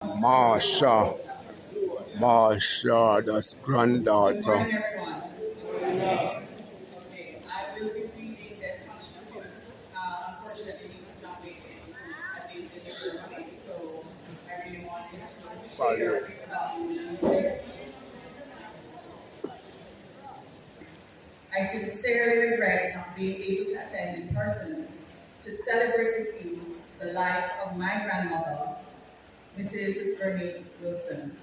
Marsha, Marsha, that's Good granddaughter. morning, everyone. Okay, I will be reading the touch unfortunately, he could not make it as he's in ceremony, so I really wanted to share his thoughts with you today. I sincerely regret not being able to attend in person to celebrate with you the life of my grandmother, Mrs. Bernice Wilson,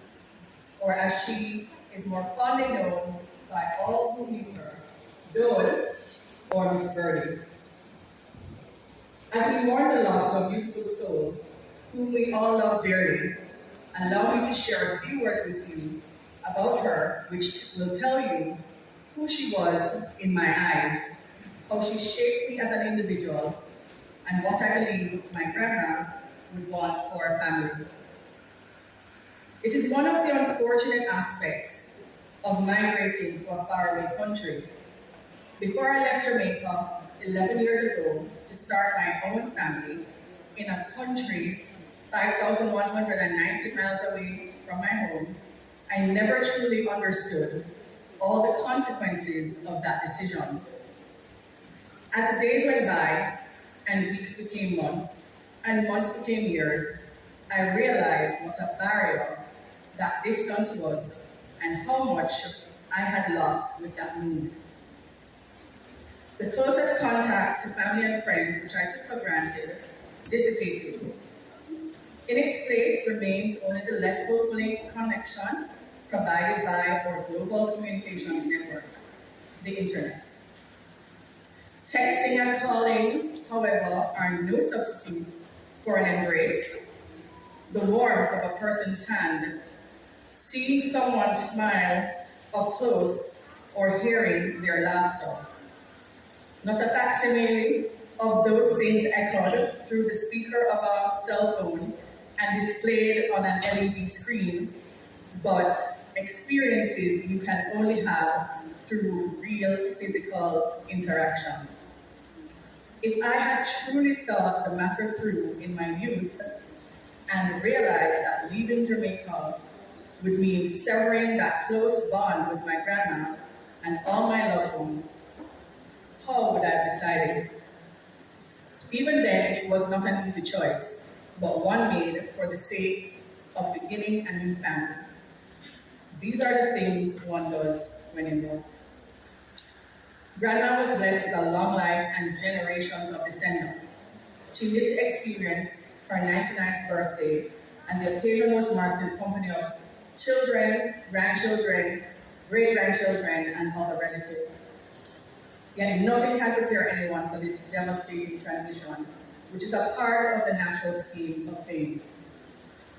or as she is more fondly known by all who knew her, Dole or Miss Birdie. As we mourn the loss of a beautiful soul, whom we all love dearly, allow me to share a few words with you about her, which will tell you who she was in my eyes, how she shaped me as an individual, and what I believe my grandma would want for a family. It is one of the unfortunate aspects of migrating to a faraway country. Before I left Jamaica 11 years ago to start my own family in a country 5,190 miles away from my home, I never truly understood all the consequences of that decision. As the days went by and weeks became months and months became years, I realized what a barrier that distance was and how much I had lost with that move. The closest contact to family and friends, which I took for granted, dissipated. In its place remains only the less fulfilling connection provided by our global communications network, the internet. Texting and calling, however, are no substitutes for an embrace, the warmth of a person's hand, seeing someone smile up close, or hearing their laughter. Not a facsimile of those things echoed through the speaker of a cell phone and displayed on an LED screen, but experiences you can only have through real physical interaction. If I had truly thought the matter through in my youth and realized that leaving Jamaica would mean severing that close bond with my grandma and all my loved ones, how would I have decided? Even then, it was not an easy choice, but one made for the sake of beginning a new family. These are the things one does when in love. Grandma was blessed with a long life and generations of descendants. She lived to experience her 99th birthday, and the occasion was marked in company of children, grandchildren, great-grandchildren, and other relatives. Yet nothing can prepare anyone for this devastating transition, which is a part of the natural scheme of things.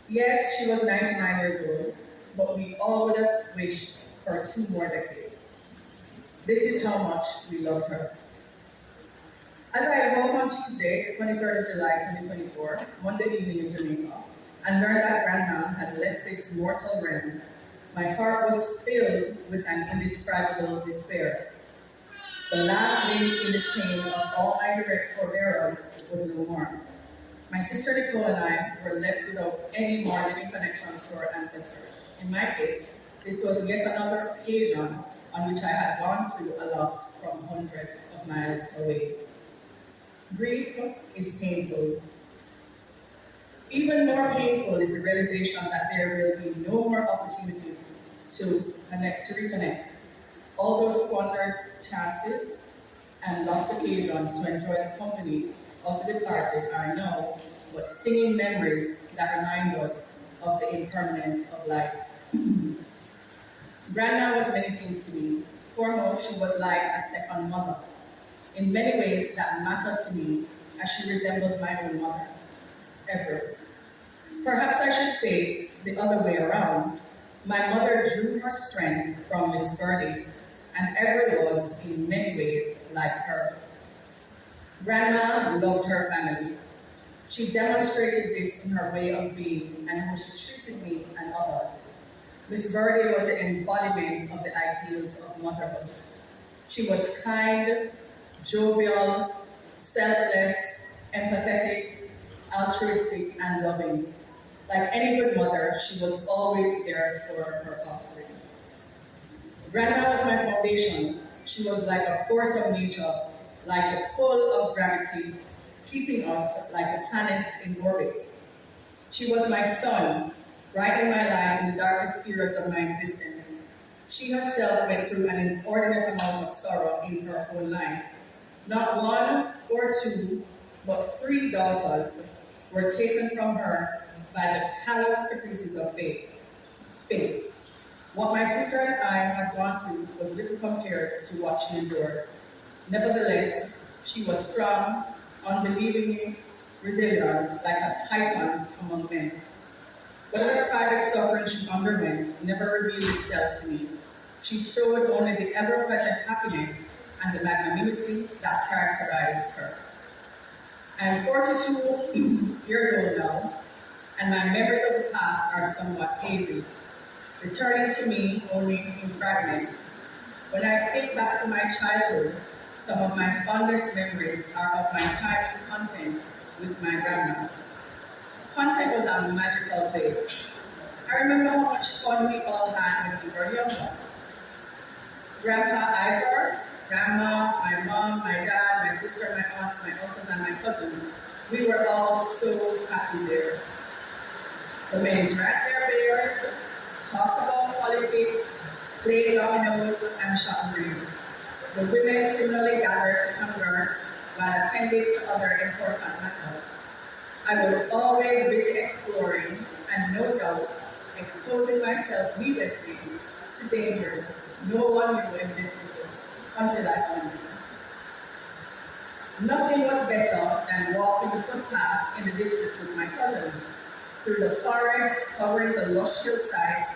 Yes, she was 99 years old, but we all would have wished for 2 more decades. This is how much we loved her. As I awoke on Tuesday, the 23rd of July, 2024, Monday evening in Jamaica, and learned that Grandma had left this mortal realm, my heart was filled with an indescribable despair. The last link in the chain of all my direct forbearers was no more. My sister Nicole and I were left without any more living connections to our ancestors. In my case, this was yet another occasion on which I had gone through a loss from hundreds of miles away. Grief is painful. Even more painful is the realization that there will be no more opportunities to reconnect. All those squandered chances and lost occasions to enjoy the company of the departed are now but stinging memories that remind us of the impermanence of life. Grandma was many things to me. Foremost, she was like a second mother. In many ways that mattered to me as she resembled my own mother, ever. Perhaps I should say it the other way around. My mother drew her strength from Miss Birdie, and ever was in many ways like her. Grandma loved her family. She demonstrated this in her way of being and how she treated me and others. Miss Birdie was the embodiment of the ideals of motherhood. She was kind, jovial, selfless, empathetic, altruistic, and loving. Like any good mother, she was always there for her offspring. Grandma was my foundation. She was like a force of nature, like the pull of gravity, keeping us like the planets in orbit. She was my sun, brightening my life in the darkest periods of my existence. She herself went through an inordinate amount of sorrow in her own life. Not one or two, but 3 daughters were taken from her by the callous caprices of fate. What my sister and I had gone through was little compared to what she endured. Nevertheless, she was strong, unbelievingly resilient, like a titan among men. Whatever private suffering she underwent never revealed itself to me. She showed only the ever-present happiness and the magnanimity that characterized her. I am 42 years old now, and my memories of the past are somewhat hazy, returning to me only in fragments. When I think back to my childhood, some of my fondest memories are of my time in Content with my grandma. Content was a magical place. I remember how much fun we all had when we were younger. Grandpa Ivor, Grandma, my mom, my dad, my sister, my aunts, my uncles, and my cousins, we were all so happy there. The men drank their beers, talked about politics, played dominoes, and shot breeze. The women similarly gathered to converse while attending to other important matters. I was always busy exploring and no doubt exposing myself needlessly to dangers no one knew existed until I found it. Nothing was better than walking the footpath in the district with my cousins, through the forest covering the lush hillside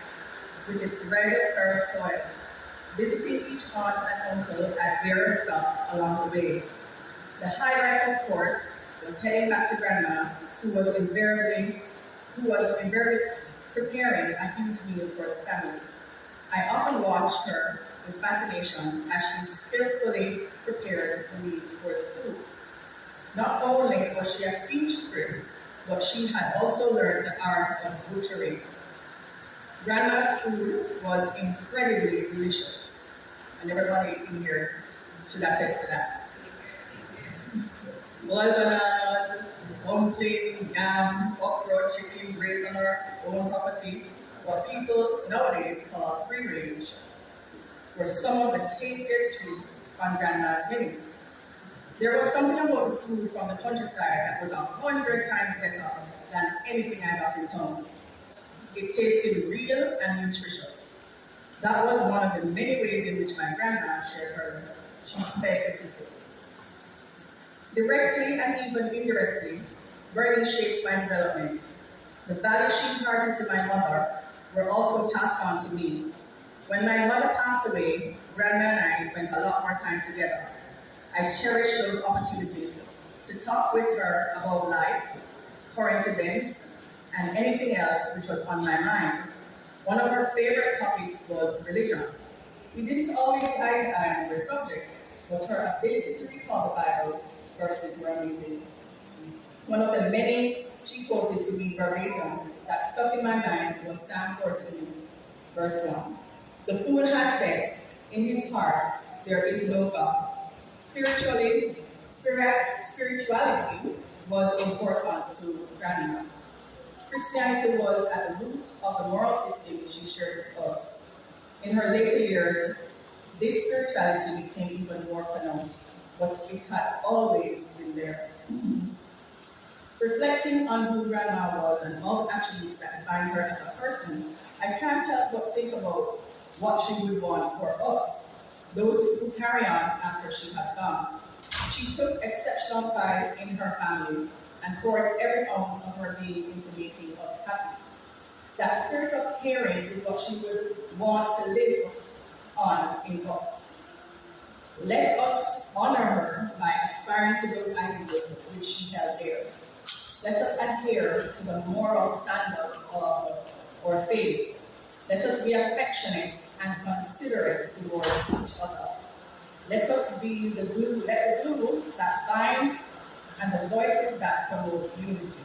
with its red earth soil, visiting each aunt and uncle at various stops along the way. The highlight, of course, was heading back to Grandma, who was invariably preparing a huge meal for the family. I often watched her with fascination as she skillfully prepared the meat for the soup. Not only was she a seamstress, but she had also learned the art of butchery. Grandma's food was incredibly delicious, and everybody in here should attest to that. Boiled bananas, dumpling, yam, okra, chickens raised on our own property, what people nowadays call free range, were some of the tastiest treats on Grandma's menu. There was something about the food from the countryside that was 100 times better than anything I got in town. It tasted real and nutritious. That was one of the many ways in which my grandma shared her. She fed the people. Directly and even indirectly, Bernie shaped my development. The values she imparted to my mother were also passed on to me. When my mother passed away, Grandma and I spent a lot more time together. I cherished those opportunities to talk with her about life, current events, and anything else which was on my mind. One of her favorite topics was religion. We didn't always eye to eye on the subject, but her ability to recall the Bible verses were amazing. One of the many she quoted to me verbatim that stuck in my mind was Psalm 14, verse 1. The fool has said, in his heart, there is no God. Spirituality was important to Grandma. Christianity was at the root of the moral system she shared with us. In her later years, this spirituality became even more pronounced, but it had always been there. Reflecting on who Grandma was and all the attributes that defined her as a person, I can't help but think about what she would want for us, those who carry on after she has gone. She took exceptional pride in her family and poured every ounce of her being into making us happy. That spirit of caring is what she would want to live on in us. Let us honor her by aspiring to those ideals which she held dear. Let us adhere to the moral standards of our faith. Let us be affectionate and considerate towards each other. Let us be the glue that binds and the voices that promote unity.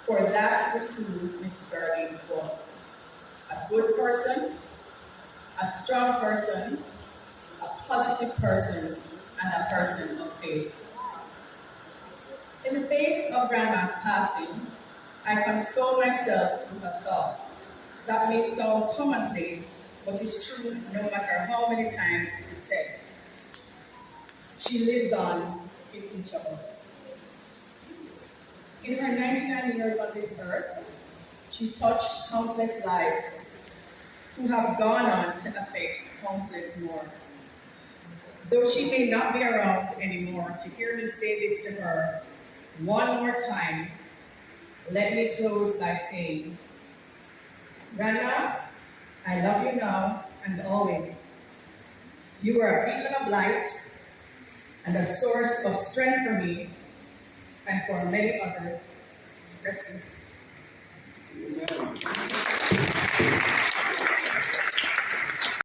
For that was who Miss Birdie was. A good person, a strong person, a positive person, and a person of faith. In the face of Grandma's passing, I console myself with a thought that may sound commonplace, but is true no matter how many times it is said. She lives on in each of us. In her 99 years on this earth, she touched countless lives who have gone on to affect countless more. Though she may not be around anymore, to hear me say this to her one more time, let me close by saying, Grandma, I love you now and always. You are a beacon of light and a source of strength for me and for many others. Rest in peace. Amen.